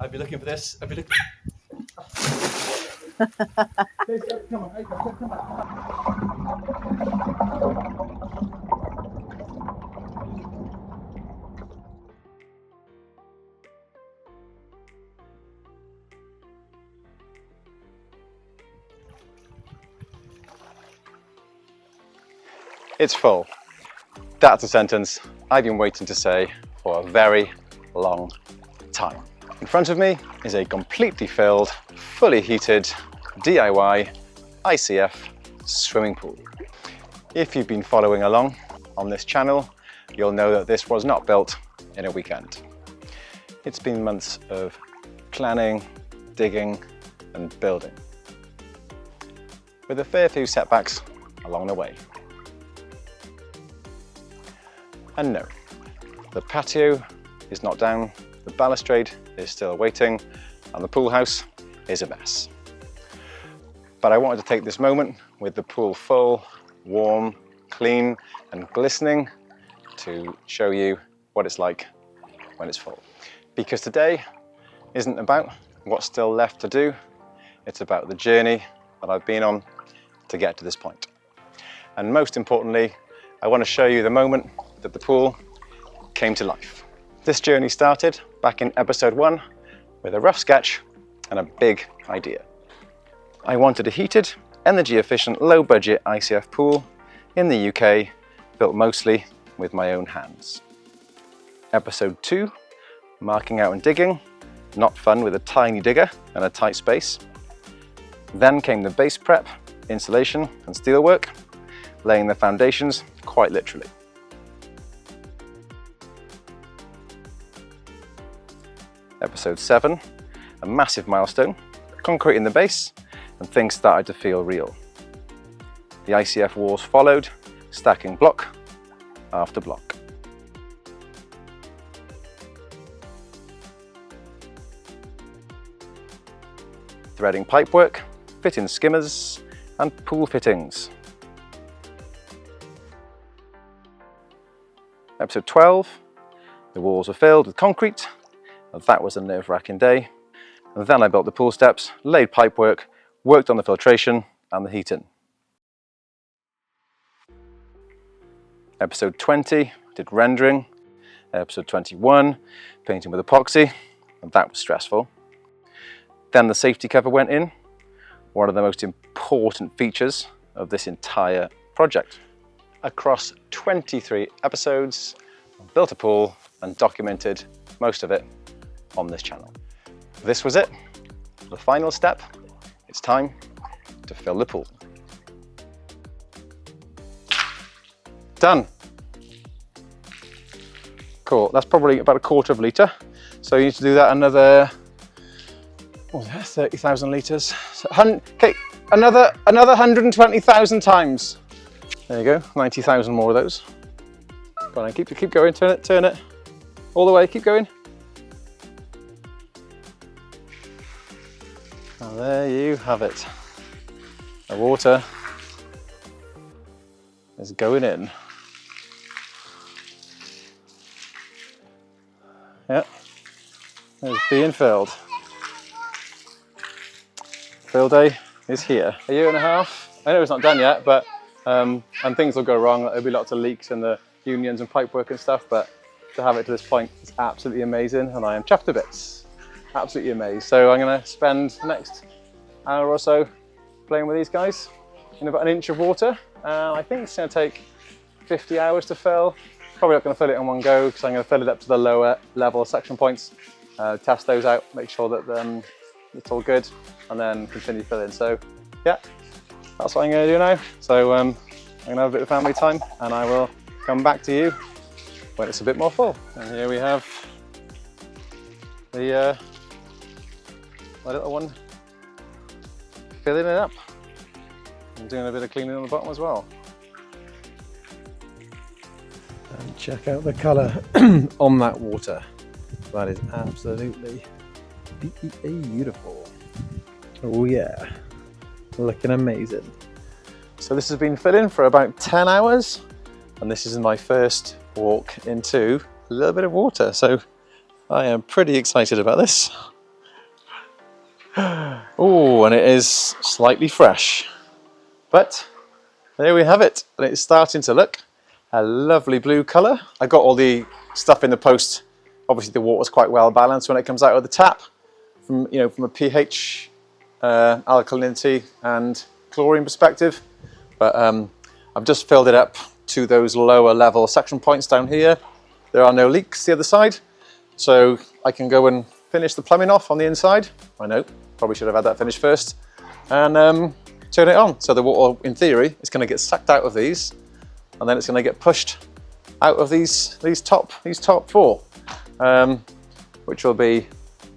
I'd be looking for this. I'd be looking. Come on, come on. It's full. That's a sentence I've been waiting to say for a very long time. In front of me is a completely filled, fully heated DIY ICF swimming pool. If you've been following along on this channel, you'll know that this was not built in a weekend. It's been months of planning, digging and building, with a fair few setbacks along the way. And no, the patio is not down, the balustrade is still waiting, and the pool house is a mess. But I wanted to take this moment with the pool full, warm, clean, and glistening to show you what it's like when it's full. Because today isn't about what's still left to do, it's about the journey that I've been on to get to this point. And most importantly, I want to show you the moment that the pool came to life. This journey started back in episode 1 with a rough sketch and a big idea. I wanted a heated, energy efficient, low budget ICF pool in the UK, built mostly with my own hands. Episode 2, marking out and digging, not fun with a tiny digger and a tight space. Then came the base prep, insulation and steelwork, laying the foundations quite literally. Episode 7, a massive milestone, concrete in the base, and things started to feel real. The ICF walls followed, stacking block after block. Threading pipework, fitting skimmers, and pool fittings. Episode 12, the walls were filled with concrete. That was a nerve-wracking day. And then I built the pool steps, laid pipework, worked on the filtration and the heating. Episode 20, did rendering. Episode 21, painting with epoxy, and that was stressful. Then the safety cover went in, one of the most important features of this entire project. Across 23 episodes, I built a pool and documented most of it on this channel. This was it, the final step. It's time to fill the pool. Done. Cool, that's probably about 1/4 litre. So you need to do that another, what was that, 30,000 litres. So, okay, another 120,000 times. There you go, 90,000 more of those. Go on, keep going, turn it. All the way, keep going. And there you have it. The water is going in. Yep, it's being filled. Fill day is here. 1.5 years. I know it's not done yet, but and things will go wrong. There'll be lots of leaks in the unions and pipework and stuff, but to have it to this point is absolutely amazing, and I am chuffed to bits. Absolutely amazed. So I'm going to spend the next hour or so playing with these guys in about 1 inch of water. I think it's going to take 50 hours to fill. Probably not going to fill it in one go, because I'm going to fill it up to the lower level section points, test those out, make sure that it's all good, and then continue filling. So yeah, that's what I'm going to do now. So I'm going to have a bit of family time, and I will come back to you when it's a bit more full. And here we have the my little one filling it up and doing a bit of cleaning on the bottom as well. And check out the colour on that water. That is absolutely beautiful. Oh yeah, looking amazing. So this has been filling for about 10 hours, and this is my first walk into a little bit of water. So I am pretty excited about this. Oh, and it is slightly fresh. But there we have it. And it's starting to look a lovely blue colour. I got all the stuff in the post. Obviously the water's quite well balanced when it comes out of the tap from a pH, alkalinity and chlorine perspective. But I've just filled it up to those lower level suction points down here. There are no leaks the other side, so I can go and finish the plumbing off on the inside. I know, probably should have had that finished first. And turn it on. So the water, in theory, is going to get sucked out of these, and then it's going to get pushed out of these top four, which will be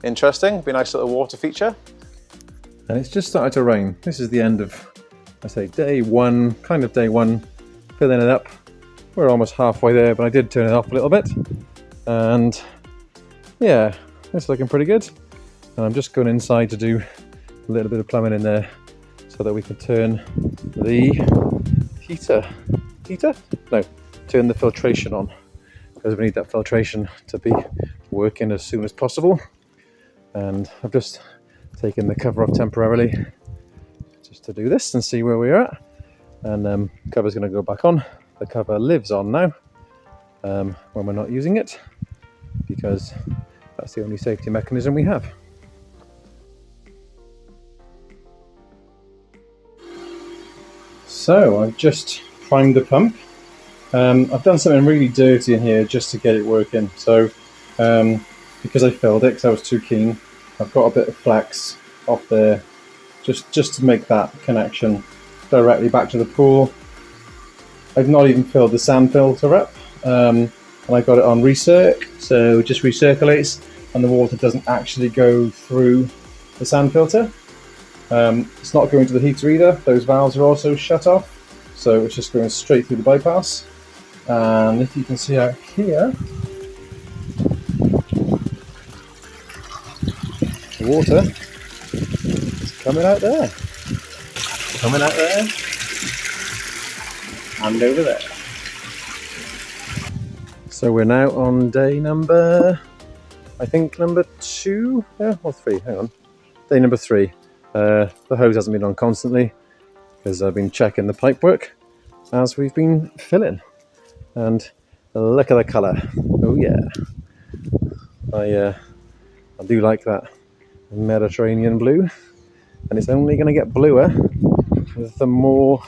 interesting. Be a nice little water feature. And it's just started to rain. This is the end of, I say, day one, kind of day one, filling it up. We're almost halfway there, but I did turn it off a little bit, and yeah, it's looking pretty good. And I'm just going inside to do a little bit of plumbing in there, so that we can turn the turn the filtration on, because we need that filtration to be working as soon as possible. And I've just taken the cover off temporarily just to do this and see where we're at. And cover's going to go back on. The cover lives on now when we're not using it, because that's the only safety mechanism we have. So I've just primed the pump. I've done something really dirty in here just to get it working. So because I filled it because I was too keen, I've got a bit of flex off there just to make that connection directly back to the pool. I've not even filled the sand filter up, and I got it on recirc, so it just recirculates and the water doesn't actually go through the sand filter. It's not going to the heater either. Those valves are also shut off, so it's just going straight through the bypass. And if you can see out here, the water is coming out there, and over there. So we're now on day number, I think number 2, or 3, hang on. Day number 3. The hose hasn't been on constantly because I've been checking the pipe work as we've been filling. And look at the colour. Oh yeah. I do like that Mediterranean blue. And it's only going to get bluer with the more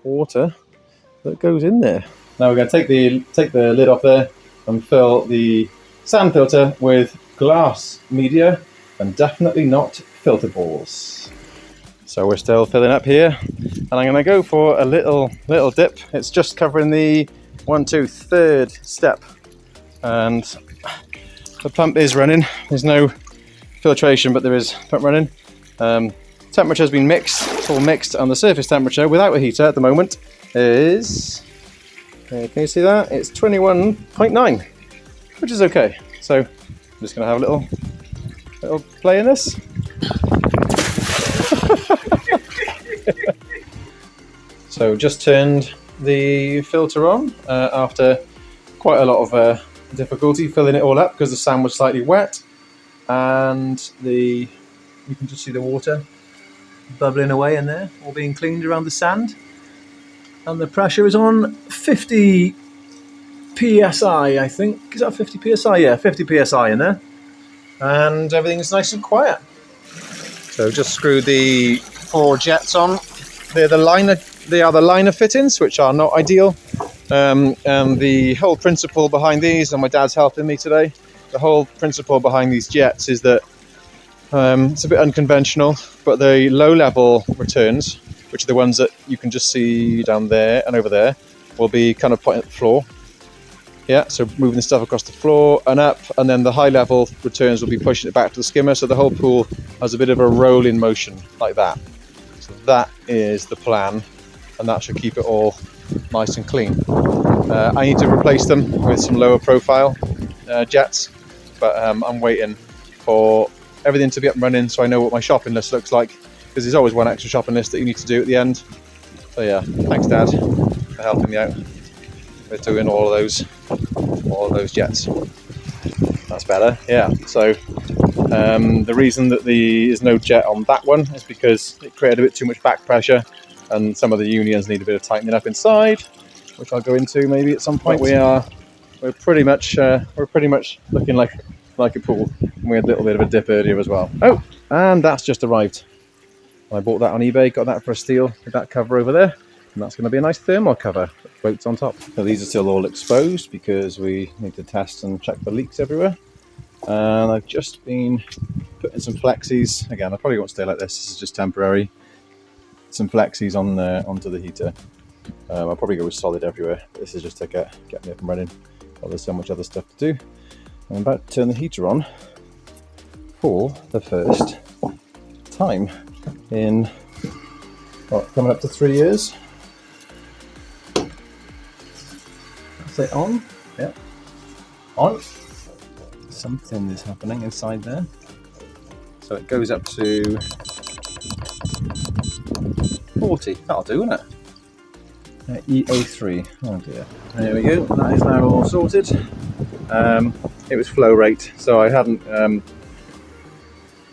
water that goes in there. Now we're going to take the lid off there and fill the sand filter with glass media, and definitely not filter balls. So we're still filling up here, and I'm going to go for a little dip. It's just covering the 3rd step, and the pump is running. There's no filtration, but there is pump running. Temperature has been mixed. It's all mixed, and the surface temperature without a heater at the moment is, can you see that? It's 21.9, which is okay. So I'm just going to have a little play in this. So just turned the filter on after quite a lot of difficulty filling it all up because the sand was slightly wet, and you can just see the water bubbling away in there, all being cleaned around the sand, and the pressure is on 50 psi, I think. Is that 50 psi? Yeah, 50 psi in there, and everything's nice and quiet. So just screw the 4 jets on. They are the liner fittings, which are not ideal. And the whole principle behind these, and my dad's helping me today, the whole principle behind these jets is that it's a bit unconventional, but the low level returns, which are the ones that you can just see down there and over there, will be kind of pointing at the floor. Yeah, so moving the stuff across the floor and up, and then the high level returns will be pushing it back to the skimmer, so the whole pool has a bit of a rolling motion like that. So that is the plan, and that should keep it all nice and clean. I need to replace them with some lower profile jets, but I'm waiting for everything to be up and running so I know what my shopping list looks like, because there's always one extra shopping list that you need to do at the end. So yeah, thanks Dad for helping me out with doing all of those jets. That's better, yeah. So The reason that there's no jet on that one is because it created a bit too much back pressure, and some of the unions need a bit of tightening up inside, which I'll go into maybe at some point. We're pretty much looking like a pool. We had a little bit of a dip earlier as well. Oh, and that's just arrived. I bought that on eBay, got that for a steal with that cover over there, and that's going to be a nice thermal cover that floats on top. So these are still all exposed because we need to test and check for leaks everywhere. And I've just been putting some flexies. Again, I probably won't stay like this. This is just temporary. Some flexies on onto the heater. I'll probably go with solid everywhere. But this is just to get me up and running. Well, there's so much other stuff to do. I'm about to turn the heater on for the first time in coming up to 3 years. Say on, yeah, on. Something is happening inside there. So it goes up to 40. That'll do, won't it? EO3. Oh dear. There we go. That is now all sorted. It was flow rate, so I hadn't.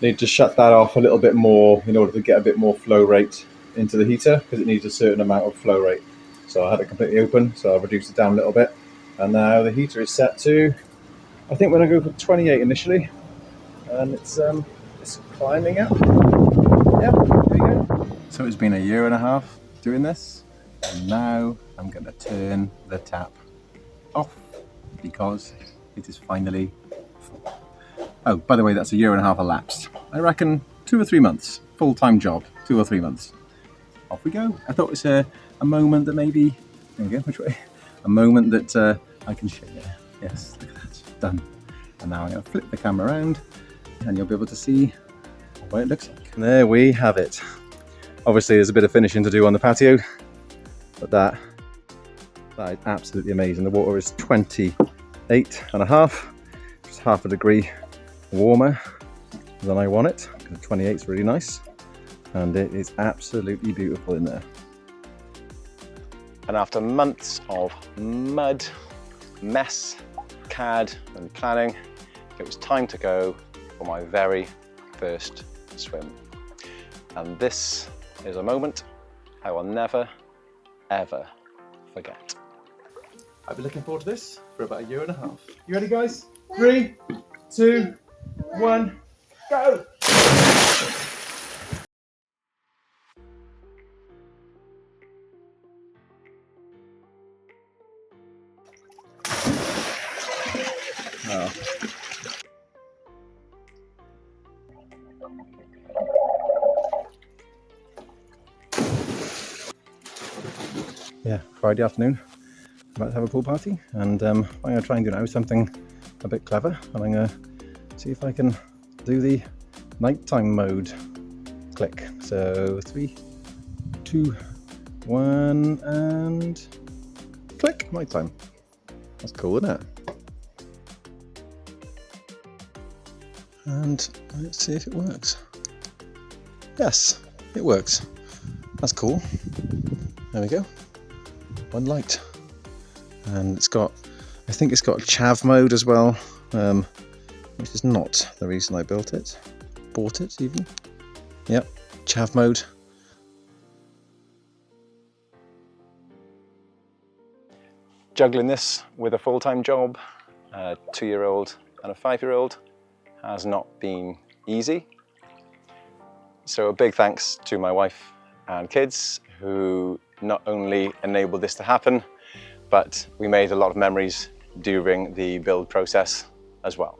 Need to shut that off a little bit more in order to get a bit more flow rate into the heater, because it needs a certain amount of flow rate. So I had it completely open, so I've reduced it down a little bit, and now the heater is set to, I think we're going to go for 28 initially, and it's climbing up. Yeah, there you go. So it's been a year and a half doing this, and now I'm going to turn the tap off because it is finally full. Oh, by the way, that's a year and a half elapsed. I reckon 2 or 3 months. Full-time job, 2 or 3 months. Off we go. I thought it was a moment that maybe, there we go, which way? A moment that I can share. Yes, look at that, done. And now I'm going to flip the camera around and you'll be able to see what it looks like. And there we have it. Obviously there's a bit of finishing to do on the patio, but that is absolutely amazing. The water is 28.5, just half a degree warmer than I want it. 28 is really nice, and it is absolutely beautiful in there. And after months of mud, mess, CAD and planning, it was time to go for my very first swim. And this is a moment I will never, ever forget. I've been looking forward to this for about a year and a half. You ready, guys? 3, 2, 1, go! Oh. Yeah, Friday afternoon, about to have a pool party, and I'm going to try and do now something a bit clever, and I'm going to see if I can do the nighttime mode. Click. So 3, 2, 1, and click. Nighttime. That's cool, isn't it? And let's see if it works. Yes, it works. That's cool. There we go. One light. And it's got, I think it's got a chav mode as well, which is not the reason I bought it even. Yep, chav mode. Juggling this with a full-time job, a 2-year-old and a 5-year-old has not been easy. So a big thanks to my wife and kids who not only enabled this to happen, but we made a lot of memories during the build process as well.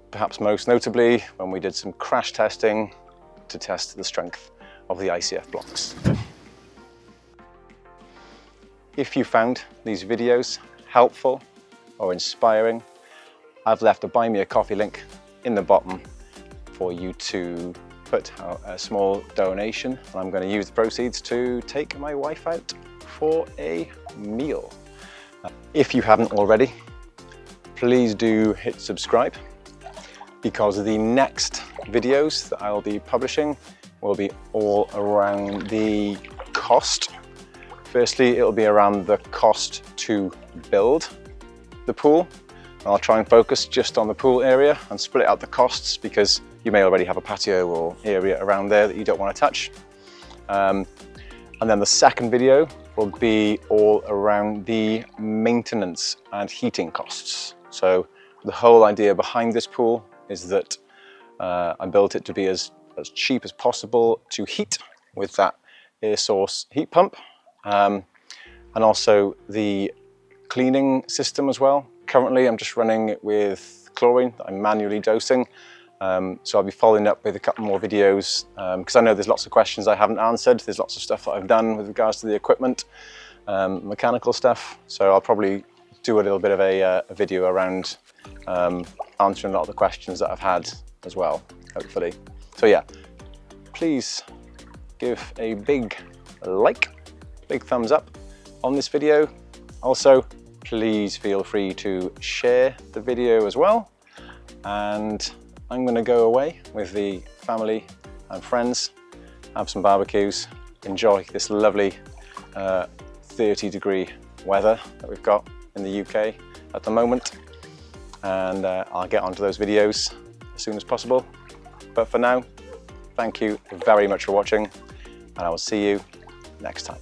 Perhaps most notably when we did some crash testing to test the strength of the ICF blocks. If you found these videos helpful or inspiring, I've left a Buy Me a Coffee link in the bottom for you to put out a small donation, and I'm going to use the proceeds to take my wife out for a meal. If you haven't already, please do hit subscribe, because the next videos that I'll be publishing will be all around the cost. Firstly, it'll be around the cost to build the pool, I'll try and focus just on the pool area and split out the costs, because you may already have a patio or area around there that you don't want to touch. And then the second video will be all around the maintenance and heating costs. So the whole idea behind this pool is that I built it to be as cheap as possible to heat with that air source heat pump, and also the cleaning system as well. Currently I'm just running it with chlorine that I'm manually dosing, so I'll be following up with a couple more videos, because I know there's lots of questions I haven't answered. There's lots of stuff that I've done with regards to the equipment, mechanical stuff, so I'll probably do a little bit of a video around answering a lot of the questions that I've had as well, hopefully. So yeah, please give a big like, big thumbs up on this video. Also, please feel free to share the video as well. And I'm going to go away with the family and friends, have some barbecues, enjoy this lovely 30-degree weather that we've got in the UK at the moment. And I'll get onto those videos as soon as possible. But for now, thank you very much for watching, and I will see you next time.